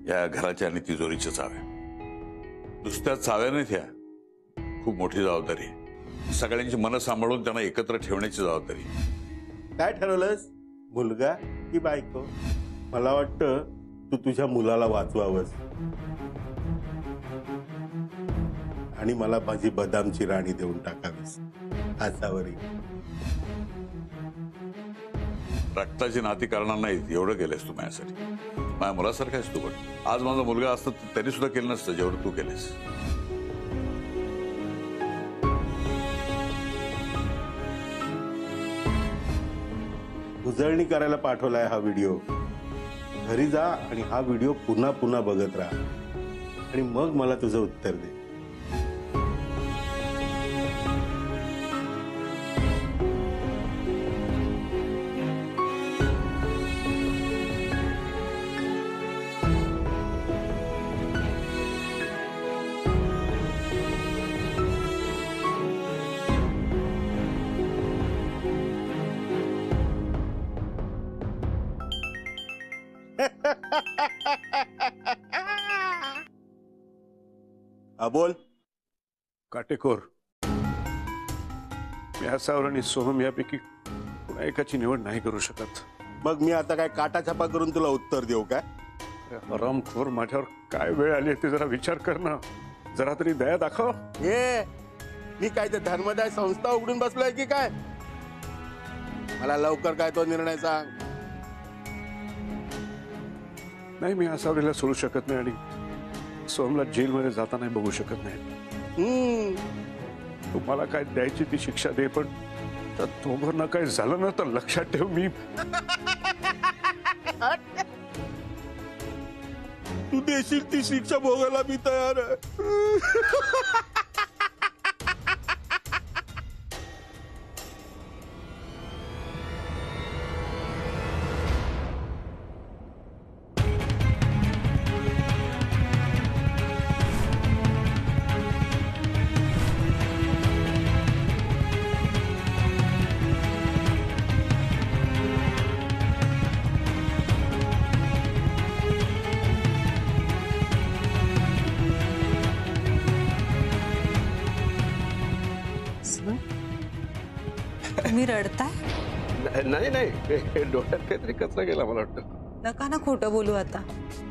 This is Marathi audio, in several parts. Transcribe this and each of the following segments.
या घराच्या आणि तिजोरीच्या चाव्या. नुसत्या चाव्या नाहीत ह्या, खूप मोठी जबाबदारी आहे. सगळ्यांची मनं सांभाळून त्यांना एकत्र ठेवण्याची जबाबदारी. काय ठरवलंस, मुलगा की बायको? मला वाटतं तू तुझ्या मुलाला वाचवावंस आणि मला माझी बदामची राणी देऊन टाकावीस. हातावरी रक्ताची नाती करणार नाहीत एवढं केलंस तू माझ्यासाठी. माझ्या मुलासारखा आहेस तू. पण आज माझा मुलगा असता त्यांनी सुद्धा केलं नसतं जेवढं तू केलेस. उजळणी करायला पाठवलाय हा व्हिडिओ. घरी जा आणि हा व्हिडिओ पुन्हा पुन्हा बघत राहा आणि मग मला तुझं उत्तर दे. बोल. काटेकोर, मी असावर आणि सोहम यापैकी कुणा एकाची निवड नाही करू शकत. मग मी आता काय काटा छापा करून तुला उत्तर देऊ काय? हरामखोर, माझ्यावर काय वेळ आली ते जरा विचार कर ना. जरा तरी दया दाखव. मी काय ते धर्मदाय संस्था उघडून बसलोय की काय? मला लवकर काय तो निर्णय सांग. नाही, मी असावरीला सोडू शकत नाही आणि सोहमला जेलमध्ये जाता नाही बघू शकत नाही. तुम्हाला काय द्यायची ती शिक्षा दे, पण त्या दोघांना काय झालं ना तर लक्षात ठेव, मी तू देशील ती शिक्षा भोगायला मी तयार आहे. तुम्ही रडताय? नाही नाही, डोक्यात काहीतरी कचरा गेला मला वाटतं. नका ना खोटं बोलू. आता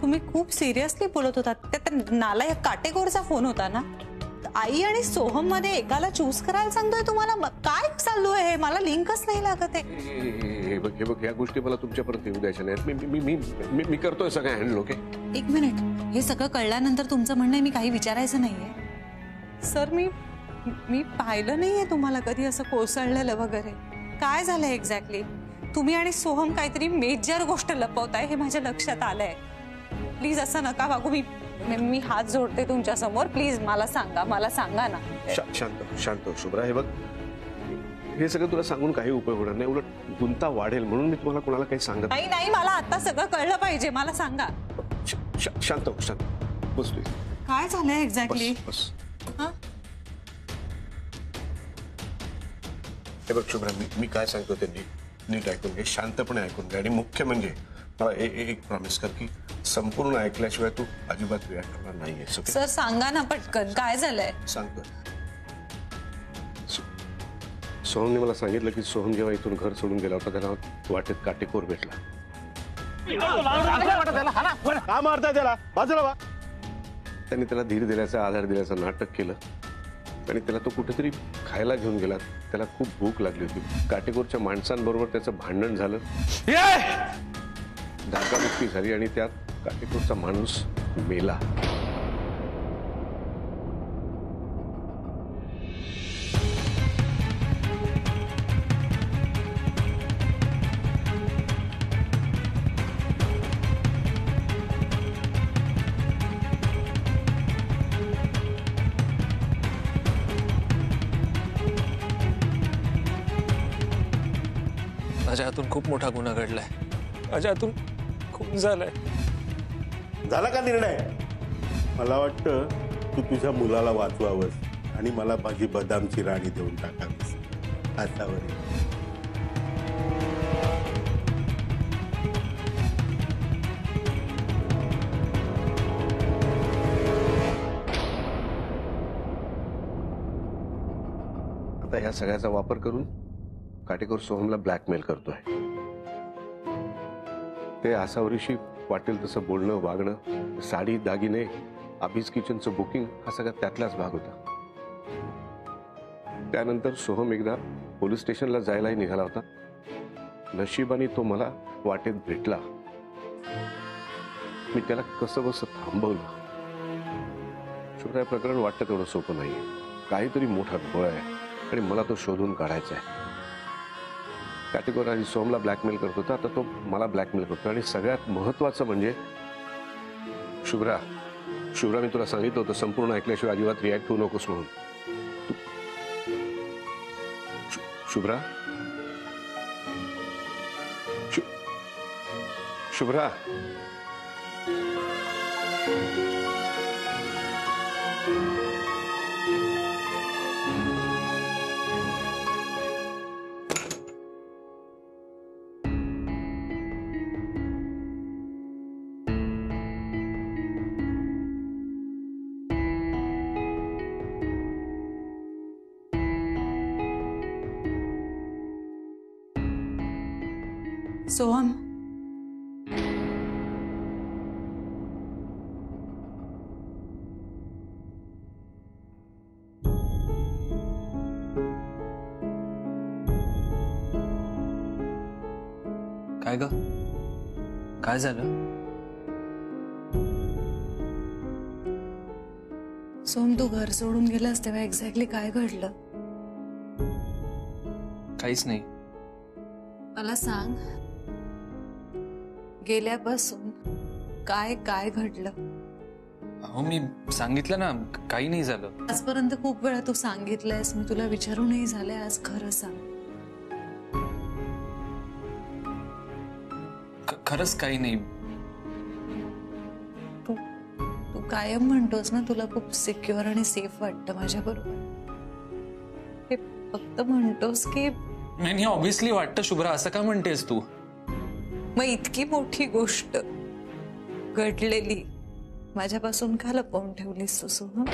तुम्ही खूप सिरियसली बोलत होता. त्या नालायक काटेकोरचा फोन होता ना. आई आणि सोहम मध्ये एकाला चूज करायला सांगतोय तुम्हाला. काय चालू आहे? मला लिंकच नाही लागत आहे. हे बघ, या गोष्टी मला तुमच्यापर्यंत येऊ द्यायच्या नाहीत. मी करतोय सगळं हँडल. ओके, एक मिनिट. हे सगळं कळल्यानंतर तुमचं म्हणणं आहे मी काही विचारायचं नाहीये? सर, मी पाहिलं नाहीये तुम्हाला कधी असं कोसळलेलं वगैरे. काय झालंय एक्झॅक्टली? तुम्ही आणि सोहम काहीतरी मेजर गोष्ट लपवताय हे माझ्या लक्षात आलंय. प्लीज असं नका वागू. मी हात जोडते तुमच्या समोर. प्लीज मला सांगा ना. शांत शुभ्रा. हे बघ, हे सगळं तुला सांगून काही उपयोग होणार नाही, उलट गुंता वाढेल. म्हणून मी तुम्हाला कोणाला काही सांगत नाही. मला आता सगळं कळलं पाहिजे. मला सांगा. शांत बस तू. काय झालंय एक्झॅक्टली? हे बघ शुभ्रा, मी काय सांगतो ते नीट ऐकून घे, शांतपणे ऐकून घे. आणि मुख्य म्हणजे मला एक प्रॉमिस कर की संपूर्ण ऐकल्याशिवाय तू अजिबात रिॲक्ट करणार नाहीये. सर सांगा ना पटकन, काय झालंय? सांगतो. सोहमने मला सांगितलं की सोहम जेव्हा इथून घर सोडून गेला होता त्याला वाटेत काटेकोर भेटला. का मारताय त्याला? बाजूला वा. त्यांनी त्याला धीर दिल्याचं, आधार दिल्याचं नाटक केलं आणि त्याला तो कुठेतरी खायला घेऊन गेला. त्याला खूप भूक लागली होती. काटेकोरच्या माणसांबरोबर त्याचं भांडण झालं, धक्काबुक्की झाली आणि त्यात काटेकोरचा माणूस मेला. माझ्या हातून खूप मोठा गुन्हा घडलाय. माझ्या हातून खूप झालाय. झाला का निर्णय? मला वाटतं तू तुझ्या मुलाला वाचवावंस आणि मला माझी बदामची राणी देऊन टाकावीस. हातावरी ह्या सगळ्याचा वापर करून काटेकोर सोहमला ब्लॅकमेल करतोय. ते आसावरीशी वाटेल तसं बोलणं वागणं, साडी दागिने, अभिज किचनचं बुकिंग हा सगळा त्यातलाच भाग होता. त्यानंतर सोहम एकदा पोलीस स्टेशनला जायलाही निघाला होता. नशिबाने तो मला वाटेत भेटला. मी त्याला कसं बसं थांबवलं. शुभ्रा, प्रकरण वाटतं तेवढं सोपं नाहीये. काहीतरी मोठा घोळ आहे आणि मला तो शोधून काढायचा आहे. काटेकोर आधी सोहमला ब्लॅकमेल करत होता, आता तो मला ब्लॅकमेल करतो. आणि सगळ्यात महत्वाचं म्हणजे शुभ्रा, मी तुला सांगितलं होतं संपूर्ण ऐकल्याशिवाय अजिबात रिॲक्ट होऊ नकोस म्हणून. शुभ्रा, शुभ्रा, सोहम, काय ग? काय झालं? सोहम, तू घर सोडून गेलास तेव्हा एक्झॅक्टली काय घडलं काहीच नाही. मला सांग. गेल्यापासून काय काय घडलं? अहो मी सांगितलं ना, काही नाही झालं. आजपर्यंत खूप वेळा तू सांगितलंयस, मी तुला विचारूनही झालंय. आज खरं सांग. खरंच काही नाही. तू तू कायम म्हणतोस ना तुला खूप सिक्युअर आणि सेफ वाटतं माझ्या बरोबर. हे फक्त म्हणतोस की नाही, ऑब्व्हियसली वाटतं शुभ्रा. असं का म्हणतेस तू? मग इतकी मोठी गोष्ट घडलेली माझ्यापासून का लपवून ठेवलीस तू सोहम?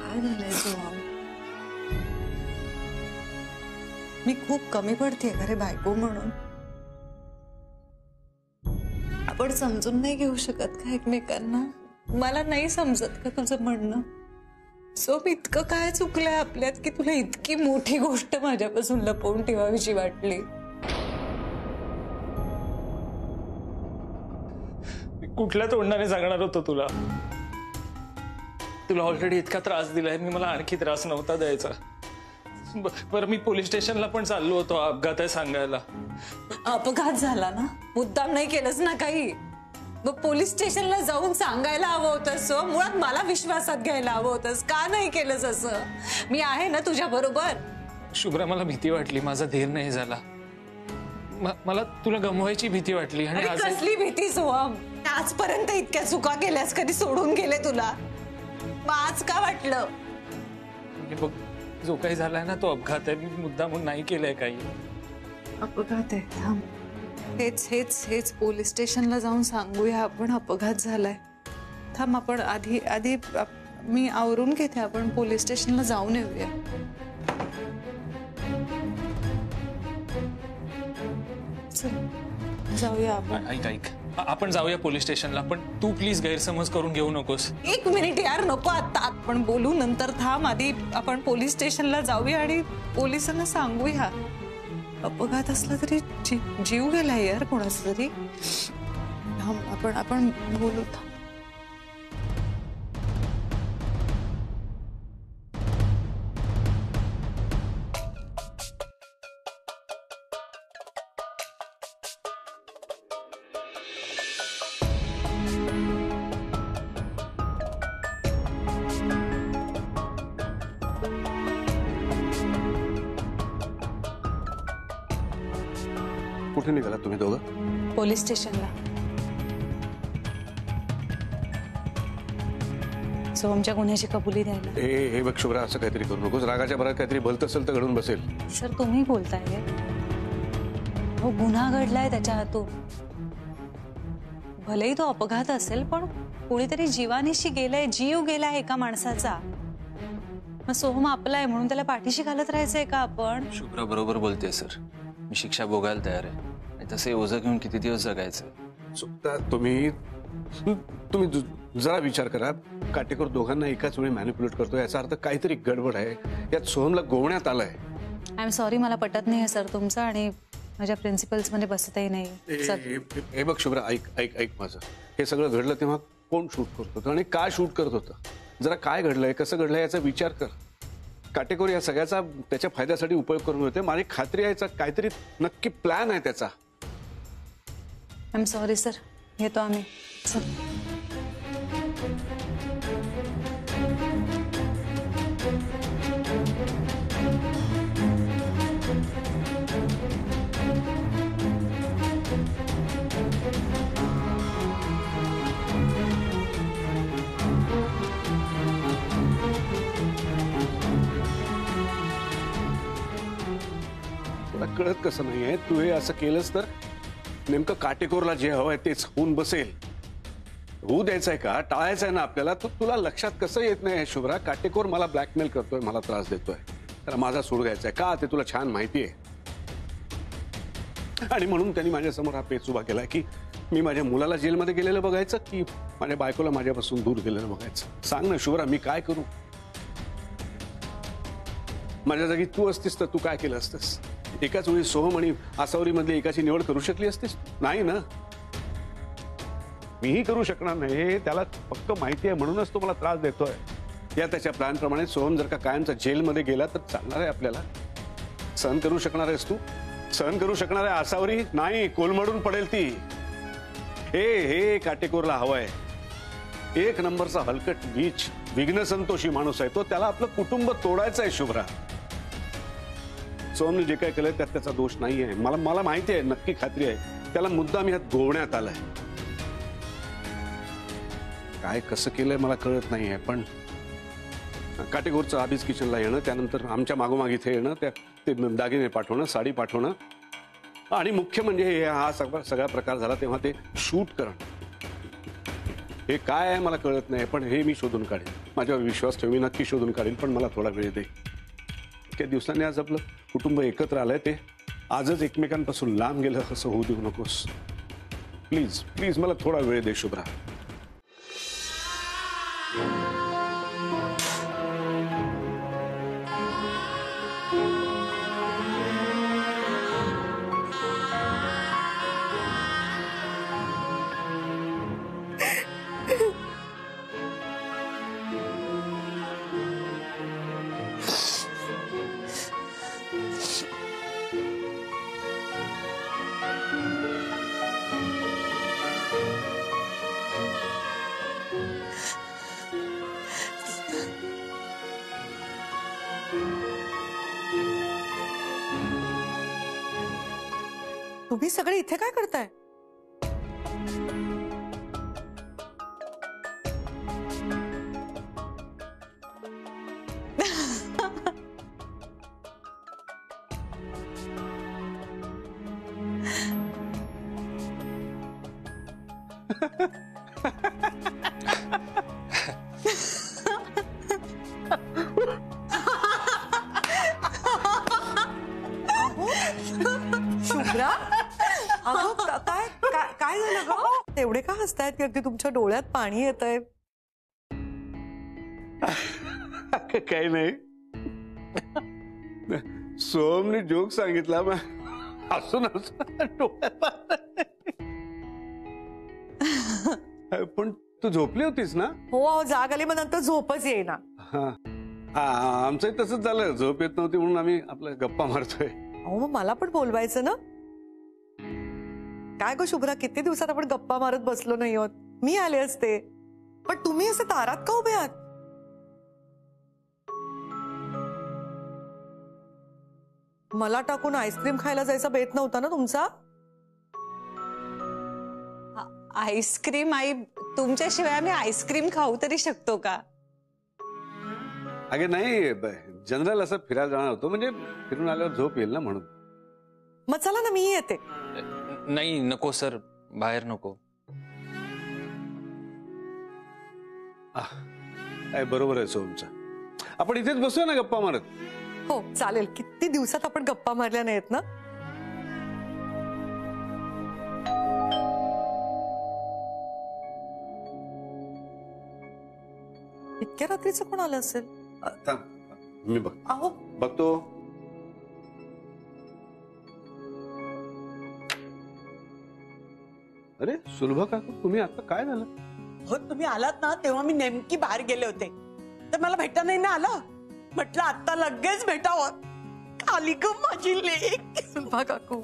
काय झालंय सोहम? मी खूप कमी पडते खरे बायको म्हणून. आपण समजून नाही घेऊ शकत का एकमेकांना? मला नाही समजत का तुझं म्हणणं? सो इतकं काय चुकलंय आपल्यात की तुला इतकी मोठी गोष्ट माझ्यापासून लपवून ठेवावीची वाटली? कुठल्या तोंडाने सांगणार होतो तुला? तुला ऑलरेडी इतका त्रास दिलाय मी, मला आणखी त्रास नव्हता द्यायचा. बरं, मी पोलीस स्टेशनला पण चाललो होतो अपघात आहे सांगायला. अपघात झाला ना, मुद्दाम नाही केलंस ना काही. मग पोलीस स्टेशनला जाऊन सांगायला हवं होतंस. मुळात मला विश्वासात घ्यायला हवं होतंस. का नाही केलंस असं? मी आहे ना तुझ्या बरोबर. शुभ्रा, मला भीती वाटली, माझा धीर नाही झाला. मला तुला गमवायची भीती वाटली. आणि कसली भीती सोहम? आजपर्यंत इतक्या चुका केल्यास, कधी सोडून गेले तुला? मग आज का वाटलं? बघ, जो काही झालाय ना तो अपघात आहे. मी मुद्दामून नाही केलंय काही. अपघात आहे? थांब, हेच पोलीस स्टेशनला जाऊन सांगूया आपण अपघात झालाय. थांब, आपण आधी मी आवरून घेते. आपण पोलीस स्टेशनला जाऊन येऊया. चल जाऊया आपण. ऐक, आपण जाऊया पोलीस स्टेशनला. पण तू प्लीज गैरसमज करून घेऊ नकोस. एक मिनिट यार, नको आता. आपण बोलू नंतर. थांब, आधी आपण पोलीस स्टेशनला जाऊया आणि पोलिसांना सांगूया. अपघात असला तरी जीव गेलाय यार कोणाचा तरी. आपण बोलू. कुठे निघाला तुम्ही दोघं? पोलीस स्टेशनला. सोहमच्या गुन्ह्याची कबुली द्यायला. हे बघ शुभ्रा, असं काहीतरी करू नकोस. रागाच्या भरात काहीतरी भलत असेल तर घडून बसेल. सर तुम्ही बोलताय, हो गुन्हा घडलाय त्याच्या हातून. भलेही तो अपघात असेल, पण कोणीतरी जीवानीशी गेलाय, जीव गेलाय एका माणसाचा. मग सोहम आपला आहे म्हणून त्याला पाठीशी घालत राहायचंय का आपण? शुभ्रा बरोबर बोलते सर. मी शिक्षा भोगायला तयार आहे. आणि तसे ओझं घेऊन किती दिवस जगायचं? चुकता तुम्ही जरा विचार करा. काटेकोर दोघांना एकाच वेळी मॅनिप्युलेट करतो, याचा अर्थ काहीतरी गडबड आहे. यात सोहमला गोवण्यात आलंय. आय एम सॉरी, मला पटत नाही सर तुमचं, आणि माझ्या प्रिन्सिपल्स मध्ये बसतही नाही सर. हे बघ शुभ्रा, ऐक माझं. हे सगळं घडलं तेव्हा कोण शूट करत होतं आणि काय शूट करत होतं? जरा काय घडलंय, कसं घडलंय याचा विचार कर. काटेकोर या सगळ्याचा त्याच्या फायद्यासाठी उपयोग करून होते. माझी खात्री आहे काहीतरी नक्की प्लॅन आहे त्याचा. आय एम सॉरी सर, येतो आम्ही. तुला कळत कसं नाहीये? तू हे असं केलंस तर नेमकं काटेकोरला जे हवंय तेच होऊन बसेल. होऊ द्यायचंय का, टाळायचंय ना आपल्याला? तुला लक्षात कसं येत नाही शुभ्रा? काटेकोर मला ब्लॅकमेल करतोय, मला त्रास देतोय, त्याला माझा सूड घ्यायचाय का ते तुला छान माहिती आहे. आणि म्हणून त्यांनी माझ्यासमोर हा पेच उभा केलाय की मी माझ्या मुलाला जेलमध्ये गेलेलं बघायचं की माझ्या बायकोला माझ्यापासून दूर गेलेलं बघायचं. सांग ना शुभ्रा, मी काय करू? माझ्या जागी तू असतीस तर तू काय केलं असतंस? एकाच वेळी सोहम आणि आसावरी मधली एकाची निवड करू शकली असतीस? नाही ना, मीही करू शकणार नाही. हे त्याला फक्त माहिती आहे म्हणूनच तो मला त्रास देतोय. या त्याच्या प्लॅन प्रमाणे सोहम जर का कायमचा जेलमध्ये गेला तर चालणार आहे आपल्याला? सहन करू शकणार आहेस तू? सहन करू शकणार आहे आसावरी? नाही, कोलमडून पडेल ती. हे काटेकोरला हवाय. एक नंबरचा हलकट वीच विघ्न संतोषी माणूस आहे तो. त्याला आपलं कुटुंब तोडायचं आहे शुभ्रा. सोहमने जे काय केलंय त्यात त्याचा दोष नाही आहे. मला माहिती आहे, नक्की खात्री आहे. त्याला मुद्दाम ह्यात गोवण्यात आलाय. काय कसं केलंय मला कळत नाहीये, पण काटेकोरचं आधीच किचनला येणं, त्यानंतर आमच्या मागोमाग इथे येणं, ते दागिने पाठवणं, साडी पाठवणं, आणि मुख्य म्हणजे हा सगळा प्रकार झाला तेव्हा ते शूट करणं. हे काय आहे मला कळत नाही, पण हे मी शोधून काढेन. माझ्यावर विश्वास ठेव, मी नक्की शोधून काढेन. पण मला थोडा वेळ दे. इतक्या दिवसांनी आज आपलं कुटुंब एकत्र आलंय, ते आजच एकमेकांपासून लांब गेलं असं होऊ देऊ नकोस. प्लीज प्लीज मला थोडा वेळ दे शुभ्रा. तुम्ही सगळे इथे काय करताय? शुभ्रा, अगं काय काय काय झालं ग? एवढे का हसतायत की अगदी तुमच्या डोळ्यात पाणी येतंय? काही नाही, सोहमने जोक सांगितला, हसून डोळ्यात. पण तू झोपली होतीस ना? हो, जाग आली, मग नंतर झोपच येईना. आमचंही तसंच झालं. झोप येत नव्हती म्हणून आम्ही आपल्या गप्पा मारतोय. अहो, मग मला पण बोलवायचं ना. काय गो शुभ्रा, किती दिवसात आपण गप्पा मारत बसलो नाही आहोत. मी आले असते, पण तुम्ही असे दारात का उभे आहात? मला टाकून आईस्क्रीम खायला जायचा बेत नव्हता ना तुमचा? आईस्क्रीम आई तुमच्याशिवाय आम्ही आईस्क्रीम खाऊ तरी शकतो का? अगे नाही, जनरल असं फिरायला जाणार होतो, म्हणजे फिरून आल्यावर झोप येईल ना म्हणून. मग चला ना, मी येते. नाही नको सर, बाहेर नको. बरोबर आहे सोमचं, आपण इथेच बसूया ना गप्पा मारत. हो चालेल, किती दिवसात आपण गप्पा मारल्या नाहीत ना. इतक्या रात्रीचं कोण आलं असेल? मी अहो बघतो. अरे सुलभा काकू, तुम्ही आता काय झालं? हो तुम्ही आलात ना तेव्हा मी नेमकी बाहेर गेले होते, तर मला भेटता नाही ना आलं. म्हटलं आता लगेच भेटावं. आली ग माझी लेक. सुलभा काकू,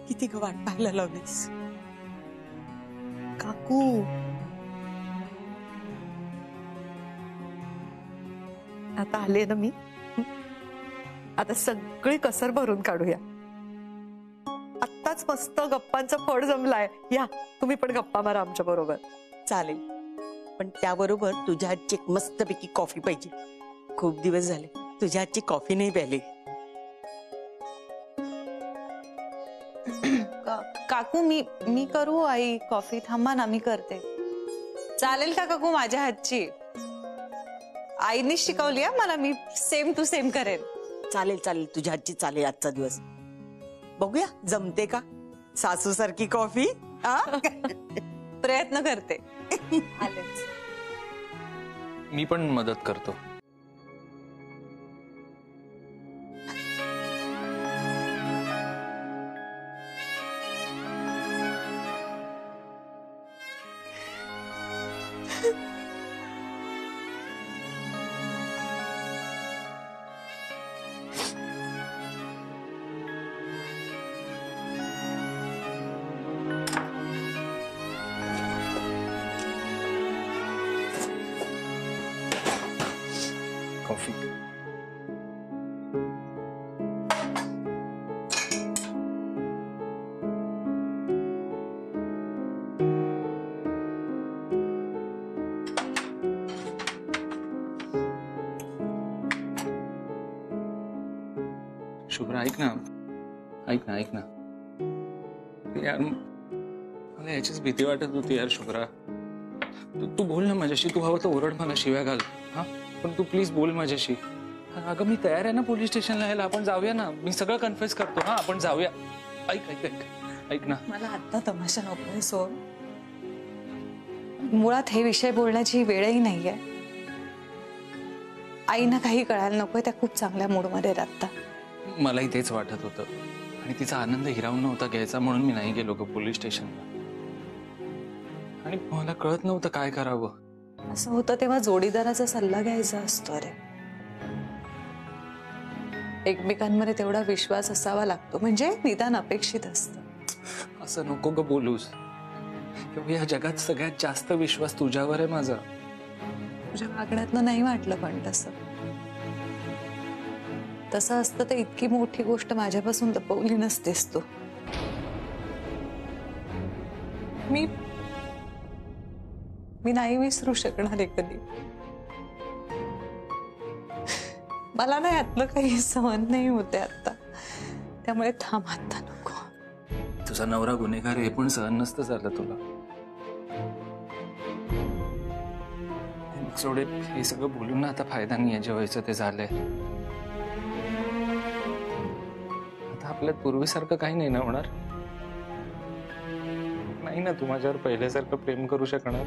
किती ग वाट पाहायला लावलीस काकू आता आले ना मी. आता सगळी कसर भरून काढूया. आत्ताच मस्त गप्पांचा फड जमलाय. या तुम्ही पण गप्पा मारा आमच्या बरोबर. चालेल, पण त्याबरोबर तुझ्या हातची एक मस्तपैकी कॉफी पाहिजे. खूप दिवस झाले तुझ्या हातची कॉफी नाही प्याली. काकू मी करू आई कॉफी? थांबा ना, मी करते. चालेल का काकू माझ्या हातची? आईने शिकवली आहे मला, मी सेम टू सेम करेन. चालेल चालेल, तुझ्या हातची चालेल आजचा दिवस. बघूया जमते का सासू सारखी कॉफी. प्रयत्न करते. आलेच. मी पण मदत करतो. कॉफी. शुभ्रा ऐक ना, ऐक ना, ऐक ना यार, मला याचीच भीती वाटत होती यार. शुभ्रा तू बोल ना माझ्याशी. तू हवं तर ओरड, मला शिव्या घाल, हा, पण तू प्लीज बोल माझ्याशी. अगं मी तयार आहे ना पोलीस स्टेशनला यायला. आपण जाऊया ना, मी सगळं कन्फ्युज करतो. हा आपण जाऊया. ऐक ऐक ऐक ऐक ना. मला आता तमाशा नकोय सो. मुळात हे विषय बोलण्याची वेळही नाहीये. आईना काही कळायला नकोय, त्या खूप चांगल्या मूडमध्ये आहेत आता. मलाही तेच वाटत होतं, आणि तिचा आनंद हिरावून नव्हता घ्यायचा म्हणून मी नाही गेलो ग पोलीस स्टेशनला. आणि मला कळत नव्हतं काय करावं. असं होतं तेव्हा जोडीदाराचा सल्ला घ्यायचा असतो रे. एकमेकांमध्ये तेवढा विश्वास असावा लागतो, म्हणजे निदान अपेक्षित असतं. असं नको ग बोलूस. या जगात सगळ्यात जास्त विश्वास तुझ्यावर आहे माझा. तुझ्या वागण्यातनं नाही वाटलं, पण तसं असतं तर इतकी मोठी गोष्ट माझ्यापासून लपवली नसतेस तू. मी नाही विसरू शकणार आहे कधी. मला ना यातलं काही सहन नाही होते आता, त्यामुळे थांब आता नको. तुझा नवरा गुन्हेगार हे पण सहन नसतं झालं तुला. सोडे, हे सगळं बोलून ना आता फायदा नाही आहे. जे व्हायचं ते झालंय. आता आपल्यात पूर्वीसारखं काही नाही ना होणार. नाही ना तू माझ्यावर पहिल्यासारखं प्रेम करू शकणार.